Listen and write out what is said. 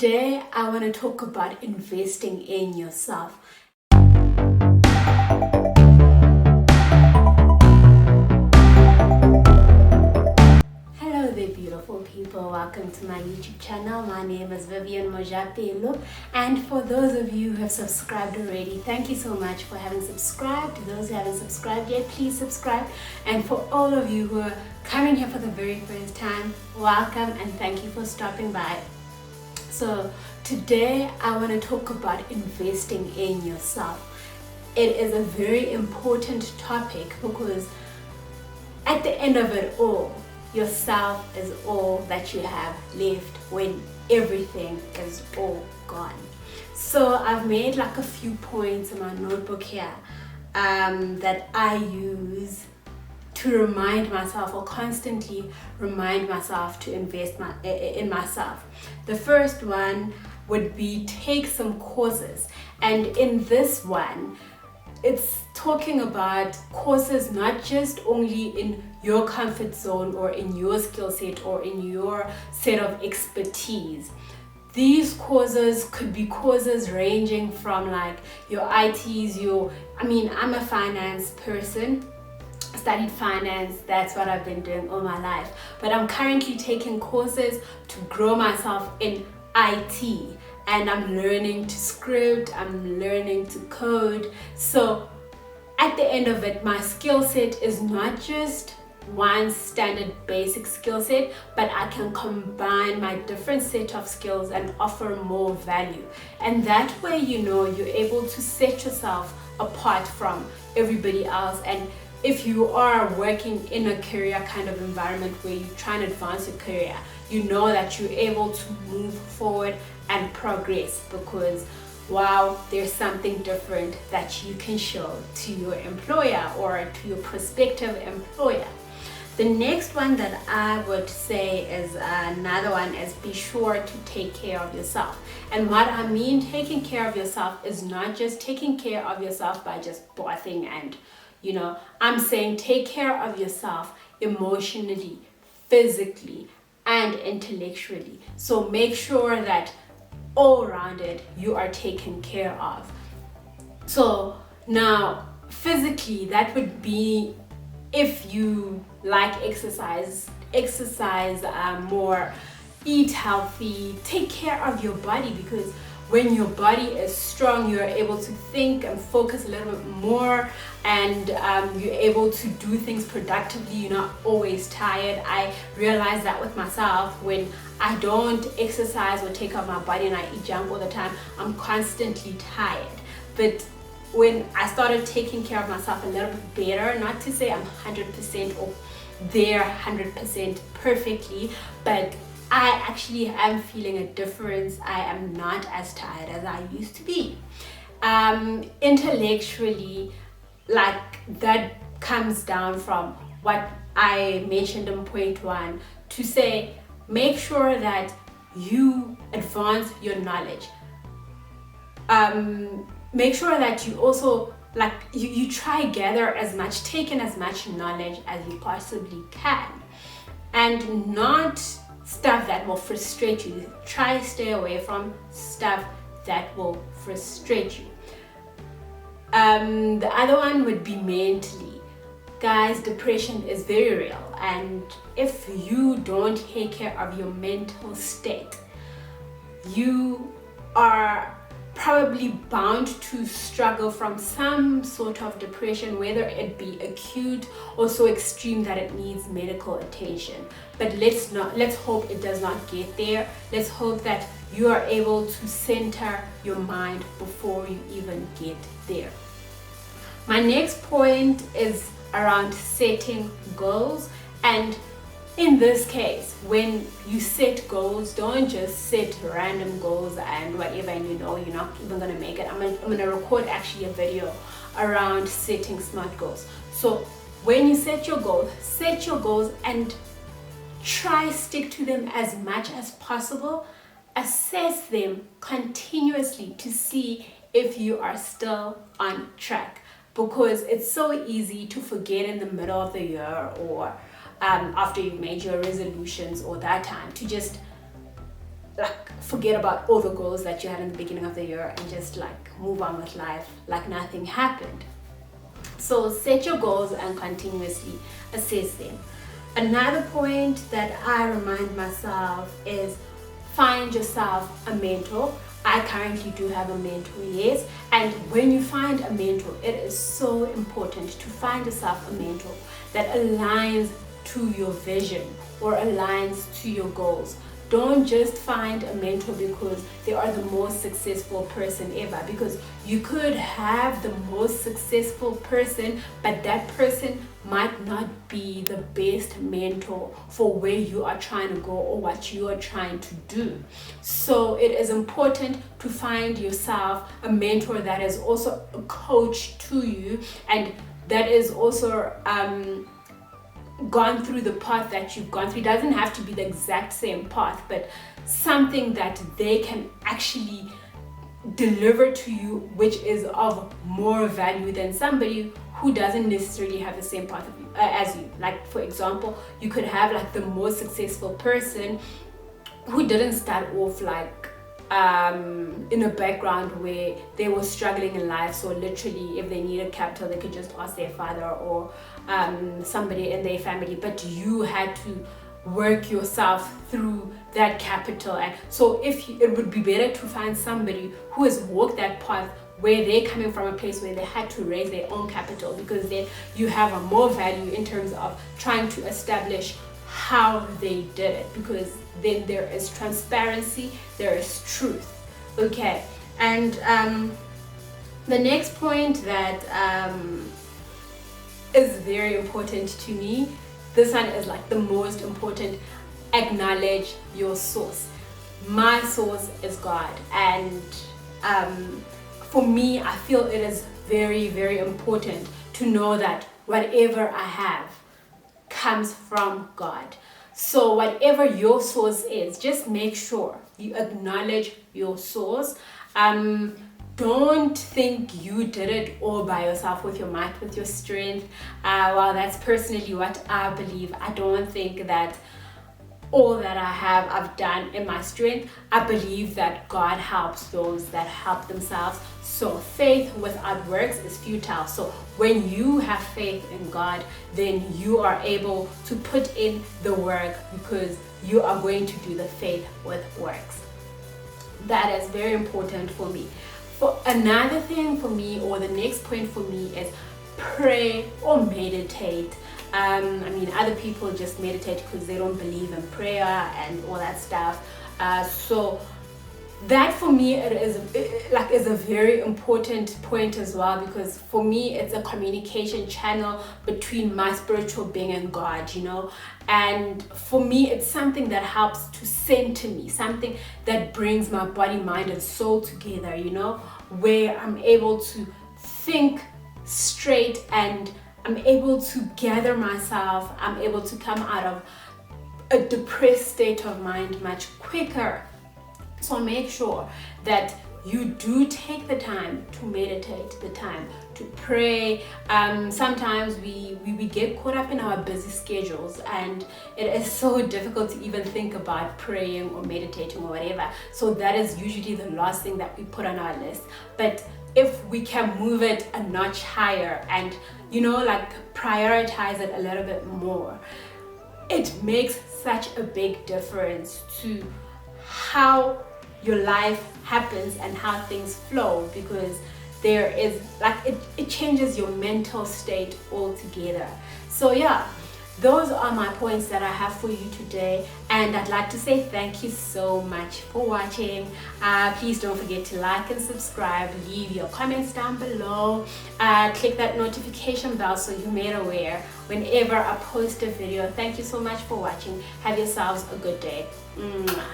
Today, I want to talk about investing in yourself. Hello there, beautiful people. Welcome to my YouTube channel. My name is VIVIENNE.M, and for those of you who have subscribed already, thank you so much for having subscribed. To those who haven't subscribed yet, please subscribe. And for all of you who are coming here for the very first time, welcome and thank you for stopping by. So today I want to talk about investing in yourself. It is a very important topic because at the end of it all, yourself is all that you have left when everything is all gone. So I've made like a few points in my notebook here that I use to remind myself, or constantly remind myself, to invest in myself. The first one would be take some courses, and in this one it's talking about courses not just only in your comfort zone or in your skill set or in your set of expertise. These courses could be courses ranging from like your ITs, I'm a finance person, studied finance, that's what I've been doing all my life, but I'm currently taking courses to grow myself in IT, and I'm learning to script, I'm learning to code. So at the end of it, my skill set is not just one standard basic skill set, but I can combine my different set of skills and offer more value. And that way, you're able to set yourself apart from everybody else. And if you are working in a career kind of environment where you're trying to advance your career, you know that you're able to move forward and progress because, wow, there's something different that you can show to your employer or to your prospective employer. The next one that I would say is another one is be sure to take care of yourself. And what I mean taking care of yourself is not just taking care of yourself by just bathing and I'm saying take care of yourself emotionally, physically, and intellectually. So make sure that all rounded you are taken care of. So now physically, that would be if you like exercise more, eat healthy, take care of your body, because when your body is strong, you're able to think and focus a little bit more, and you're able to do things productively. You're not always tired. I realize that with myself. When I don't exercise or take care of my body and I eat junk all the time, I'm constantly tired. But when I started taking care of myself a little bit better, not to say I'm 100% or there 100% perfectly, but I actually am feeling a difference. I am not as tired as I used to be. Intellectually, like that comes down from what I mentioned in point one, to say make sure that you advance your knowledge. Make sure that you also you try gather as much, take in as much knowledge as you possibly can, and not stuff that will frustrate you. Try stay away from stuff that will frustrate you. The other one would be mentally. Guys, depression is very real, and if you don't take care of your mental state, you are probably bound to struggle from some sort of depression, whether it be acute or so extreme that it needs medical attention. But let's hope it does not get there. Let's hope that you are able to center your mind before you even get there. My next point is around setting goals. And in this case, when you set goals, don't just set random goals and whatever, and you're not even going to make it. I'm going to record actually a video around setting smart goals. So when you set your goals and try stick to them as much as possible. Assess them continuously to see if you are still on track, because it's so easy to forget in the middle of the year or after you've made your resolutions or that time to just like forget about all the goals that you had in the beginning of the year and just like move on with life like nothing happened. So set your goals and continuously assess them. Another point that I remind myself is find yourself a mentor. I currently do have a mentor, yes. And when you find a mentor, it is so important to find yourself a mentor that aligns to your vision or aligns to your goals. Don't just find a mentor because they are the most successful person ever, because you could have the most successful person, but that person might not be the best mentor for where you are trying to go or what you are trying to do. So it is important to find yourself a mentor that is also a coach to you and that is also gone through the path that you've gone through. It doesn't have to be the exact same path, but something that they can actually deliver to you which is of more value than somebody who doesn't necessarily have the same path as you. Like for example, you could have like the most successful person who didn't start off like in a background where they were struggling in life, so literally if they needed capital they could just ask their father or somebody in their family, but you had to work yourself through that capital. And so it would be better to find somebody who has walked that path where they're coming from a place where they had to raise their own capital, because then you have a more value in terms of trying to establish how they did it, because then there is transparency, there is truth. Okay, and the next point that is very important to me, this one is like the most important: acknowledge your source. My source is God, and for me I feel it is very, very important to know that whatever I have comes from God. So whatever your source is, just make sure you acknowledge your source. Don't think you did it all by yourself with your might, with your strength. Well, that's personally what I believe. I don't think that all that I have I've done in my strength. I believe that God helps those that help themselves. So faith without works is futile. So when you have faith in God, then you are able to put in the work, because you are going to do the faith with works. That is very important for me. For another thing for me, or the next point for me, is pray or meditate. I mean, other people just meditate because they don't believe in prayer and all that stuff. So that for me is a very important point as well, because for me it's a communication channel between my spiritual being and God, you know. And for me it's something that helps to center me, something that brings my body, mind and soul together, you know, where I'm able to think straight and I'm able to gather myself. I'm able to come out of a depressed state of mind much quicker. So make sure that you do take the time to meditate, the time to pray. Sometimes we get caught up in our busy schedules and it is so difficult to even think about praying or meditating or whatever. So that is usually the last thing that we put on our list. But if we can move it a notch higher and, you know, like prioritize it a little bit more, it makes such a big difference to how your life happens and how things flow, because there is like it changes your mental state altogether. So yeah, those are my points that I have for you today, and I'd like to say thank you so much for watching. Please don't forget to like and subscribe, leave your comments down below, click that notification bell so you're made aware whenever I post a video. Thank you so much for watching. Have yourselves a good day. Mwah.